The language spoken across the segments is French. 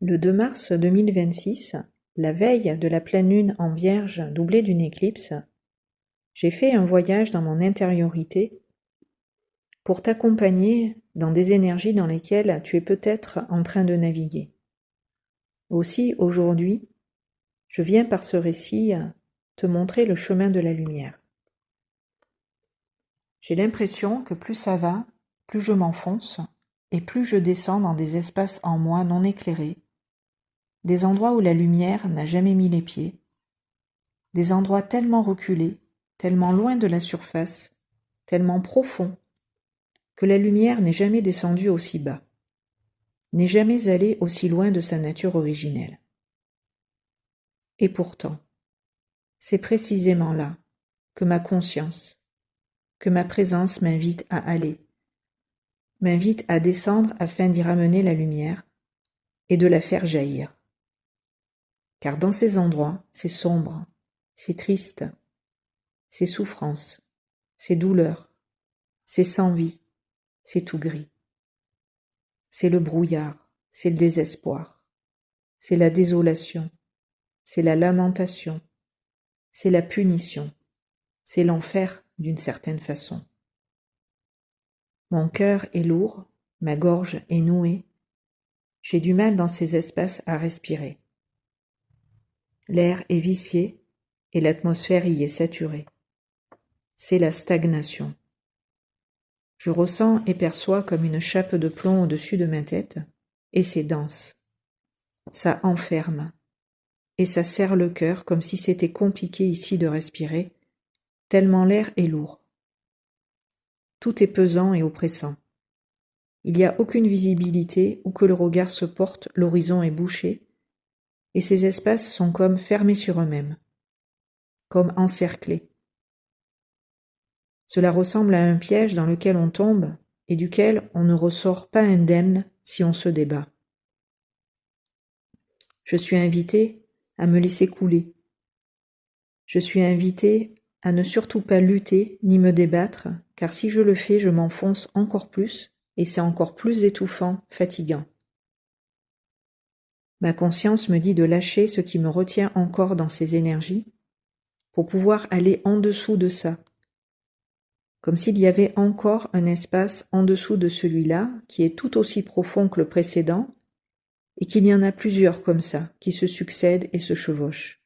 Le 2 mars 2026, la veille de la pleine lune en Vierge doublée d'une éclipse, j'ai fait un voyage dans mon intériorité pour t'accompagner dans des énergies dans lesquelles tu es peut-être en train de naviguer. Aussi, aujourd'hui, je viens par ce récit te montrer le chemin de la lumière. J'ai l'impression que plus ça va, plus je m'enfonce et plus je descends dans des espaces en moi non éclairés, des endroits où la lumière n'a jamais mis les pieds, des endroits tellement reculés, tellement loin de la surface, tellement profonds, que la lumière n'est jamais descendue aussi bas, n'est jamais allée aussi loin de sa nature originelle. Et pourtant, c'est précisément là que ma conscience, que ma présence m'invite à aller, m'invite à descendre afin d'y ramener la lumière et de la faire jaillir. Car dans ces endroits, c'est sombre, c'est triste, c'est souffrance, c'est douleur, c'est sans vie, c'est tout gris. C'est le brouillard, c'est le désespoir, c'est la désolation, c'est la lamentation, c'est la punition, c'est l'enfer d'une certaine façon. Mon cœur est lourd, ma gorge est nouée, j'ai du mal dans ces espaces à respirer. L'air est vicié et l'atmosphère y est saturée. C'est la stagnation. Je ressens et perçois comme une chape de plomb au-dessus de ma tête, et c'est dense. Ça enferme, et ça serre le cœur comme si c'était compliqué ici de respirer, tellement l'air est lourd. Tout est pesant et oppressant. Il n'y a aucune visibilité où que le regard se porte, l'horizon est bouché, et ces espaces sont comme fermés sur eux-mêmes, comme encerclés. Cela ressemble à un piège dans lequel on tombe et duquel on ne ressort pas indemne si on se débat. Je suis invité à me laisser couler. Je suis invité à ne surtout pas lutter ni me débattre, car si je le fais, je m'enfonce encore plus, et c'est encore plus étouffant, fatigant. Ma conscience me dit de lâcher ce qui me retient encore dans ces énergies, pour pouvoir aller en dessous de ça, comme s'il y avait encore un espace en dessous de celui-là, qui est tout aussi profond que le précédent, et qu'il y en a plusieurs comme ça, qui se succèdent et se chevauchent.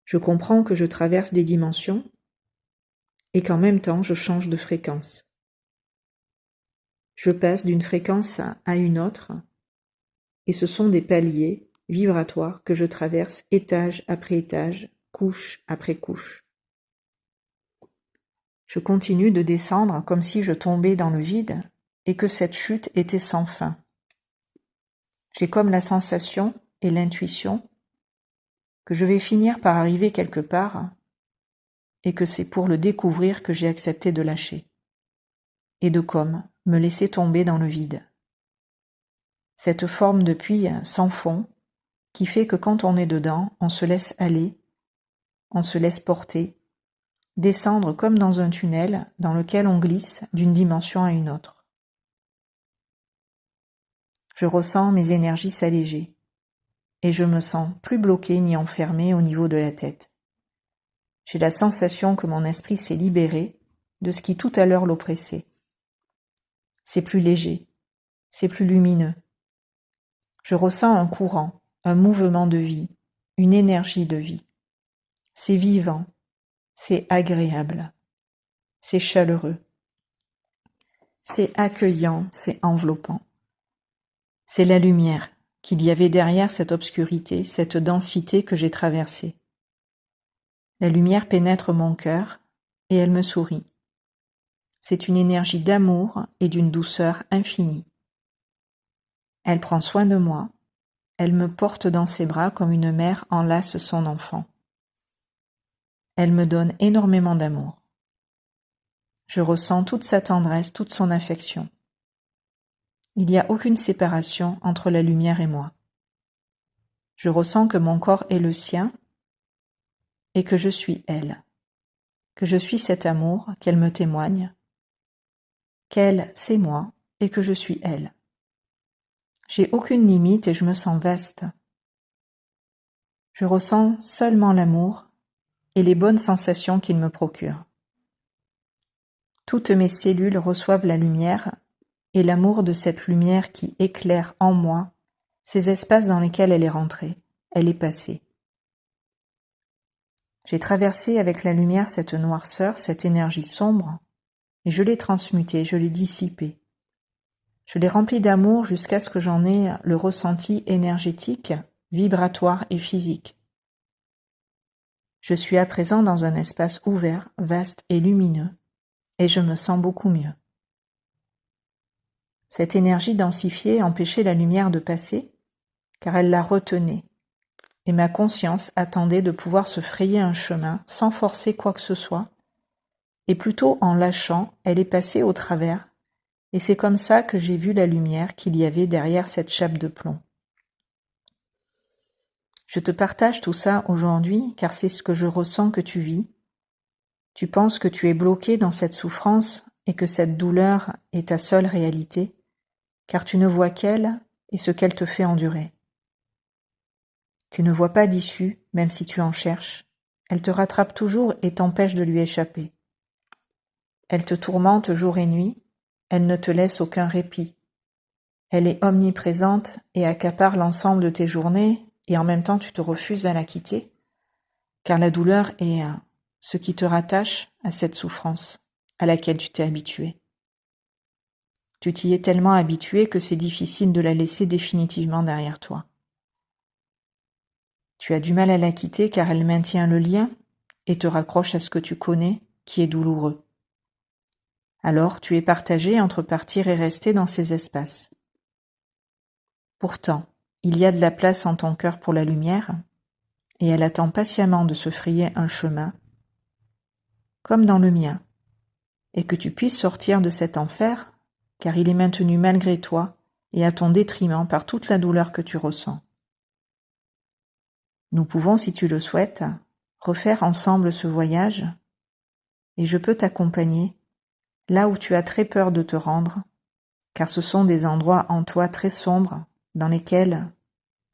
Je comprends que je traverse des dimensions, et qu'en même temps je change de fréquence. Je passe d'une fréquence à une autre, et ce sont des paliers vibratoires que je traverse étage après étage, couche après couche. Je continue de descendre comme si je tombais dans le vide et que cette chute était sans fin. J'ai comme la sensation et l'intuition que je vais finir par arriver quelque part et que c'est pour le découvrir que j'ai accepté de lâcher et de comme me laisser tomber dans le vide. Cette forme de puits sans fond qui fait que quand on est dedans, on se laisse aller, on se laisse porter, descendre comme dans un tunnel dans lequel on glisse d'une dimension à une autre. Je ressens mes énergies s'alléger et je me sens plus bloqué ni enfermé au niveau de la tête. J'ai la sensation que mon esprit s'est libéré de ce qui tout à l'heure l'oppressait. C'est plus léger, c'est plus lumineux. Je ressens un courant, un mouvement de vie, une énergie de vie. C'est vivant, c'est agréable, c'est chaleureux, c'est accueillant, c'est enveloppant. C'est la lumière qu'il y avait derrière cette obscurité, cette densité que j'ai traversée. La lumière pénètre mon cœur et elle me sourit. C'est une énergie d'amour et d'une douceur infinie. Elle prend soin de moi, elle me porte dans ses bras comme une mère enlace son enfant. Elle me donne énormément d'amour. Je ressens toute sa tendresse, toute son affection. Il n'y a aucune séparation entre la lumière et moi. Je ressens que mon corps est le sien et que je suis elle, que je suis cet amour qu'elle me témoigne, qu'elle, c'est moi et que je suis elle. J'ai aucune limite et je me sens vaste. Je ressens seulement l'amour et les bonnes sensations qu'il me procure. Toutes mes cellules reçoivent la lumière et l'amour de cette lumière qui éclaire en moi ces espaces dans lesquels elle est rentrée, elle est passée. J'ai traversé avec la lumière cette noirceur, cette énergie sombre, et je l'ai transmutée, je l'ai dissipée. Je l'ai remplie d'amour jusqu'à ce que j'en ai le ressenti énergétique, vibratoire et physique. Je suis à présent dans un espace ouvert, vaste et lumineux, et je me sens beaucoup mieux. Cette énergie densifiée empêchait la lumière de passer, car elle la retenait, et ma conscience attendait de pouvoir se frayer un chemin sans forcer quoi que ce soit, et plutôt en lâchant, elle est passée au travers, et c'est comme ça que j'ai vu la lumière qu'il y avait derrière cette chape de plomb. Je te partage tout ça aujourd'hui car c'est ce que je ressens que tu vis. Tu penses que tu es bloqué dans cette souffrance et que cette douleur est ta seule réalité, car tu ne vois qu'elle et ce qu'elle te fait endurer. Tu ne vois pas d'issue, même si tu en cherches. Elle te rattrape toujours et t'empêche de lui échapper. Elle te tourmente jour et nuit, elle ne te laisse aucun répit. Elle est omniprésente et accapare l'ensemble de tes journées, et en même temps tu te refuses à la quitter, car la douleur est ce qui te rattache à cette souffrance à laquelle tu t'es habitué. Tu t'y es tellement habitué que c'est difficile de la laisser définitivement derrière toi. Tu as du mal à la quitter car elle maintient le lien et te raccroche à ce que tu connais, qui est douloureux. Alors tu es partagé entre partir et rester dans ces espaces. Pourtant, il y a de la place en ton cœur pour la lumière, et elle attend patiemment de se frayer un chemin, comme dans le mien, et que tu puisses sortir de cet enfer, car il est maintenu malgré toi et à ton détriment par toute la douleur que tu ressens. Nous pouvons, si tu le souhaites, refaire ensemble ce voyage, et je peux t'accompagner là où tu as très peur de te rendre, car ce sont des endroits en toi très sombres dans lesquels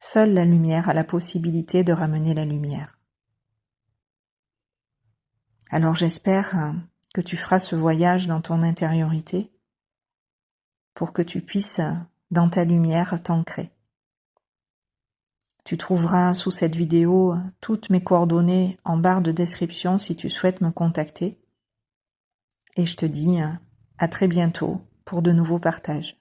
seule la lumière a la possibilité de ramener la lumière. Alors j'espère que tu feras ce voyage dans ton intériorité pour que tu puisses, dans ta lumière, t'ancrer. Tu trouveras sous cette vidéo toutes mes coordonnées en barre de description si tu souhaites me contacter. Et je te dis à très bientôt pour de nouveaux partages.